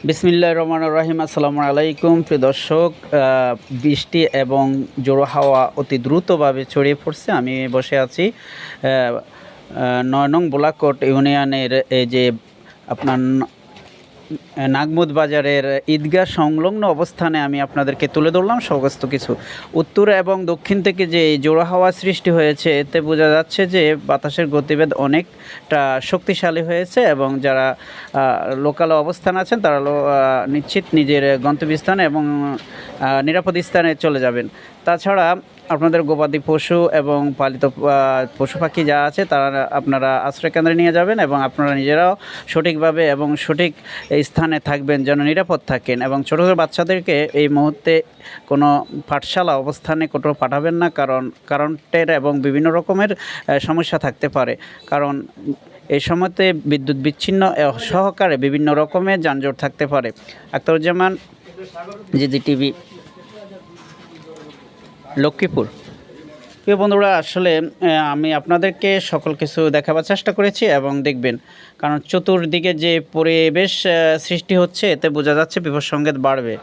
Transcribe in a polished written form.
বিসমিল্লাহির রহমানির রহিম। আসসালামু আলাইকুম প্রিয় দর্শক। বৃষ্টি এবং জোড়ো হাওয়া অতি দ্রুতভাবে ছড়িয়ে পড়ছে। আমি বসে আছি ৯ নং বোলাকোট ইউনিয়নের এই যে আপনার নাগমুদ বাজারের ঈদগাহ সংলগ্ন অবস্থানে আমি আপনাদেরকে তুলে ধরলাম সমস্ত কিছু। উত্তর এবং দক্ষিণ থেকে যে এই জোড়া হাওয়া সৃষ্টি হয়েছে, এতে বোঝা যাচ্ছে যে বাতাসের গতিবেগ অনেকটা শক্তিশালী হয়েছে এবং যারা লোকাল অবস্থান আছেন তারা নিশ্চিত নিজের গন্তব্যস্থানে এবং নিরাপদ স্থানে চলে যাবেন। তাছাড়া আপনাদের গবাদি পশু এবং পালিত পশু পাখি যা আছে তারা আপনারা আশ্রয়কেন্দ্রে নিয়ে যাবেন এবং আপনারা নিজেরাও সঠিকভাবে এবং সঠিক স্থানে থাকবেন যেন নিরাপদ থাকেন। এবং ছোটো ছোটো বাচ্চাদেরকে এই মুহূর্তে কোনো পাঠশালা অবস্থানে কোথাও পাঠাবেন না, কারণ কারেন্টের এবং বিভিন্ন রকমের সমস্যা থাকতে পারে। কারণ এই সময়তে বিদ্যুৎ বিচ্ছিন্ন সহকারে বিভিন্ন রকমের যানজট থাকতে পারে। আখতারুজ্জামান, জিজিটিভি, লক্ষ্মীপুর। প্রিয় বন্ধুরা, আসলে আমি আপনাদেরকে সকল কিছু দেখাবার চেষ্টা করেছি এবং দেখবেন, কারণ চতুর্দিকে যে পরিবেশ সৃষ্টি হচ্ছে এতে বোঝা যাচ্ছে বিপদ সংকেত বাড়বে।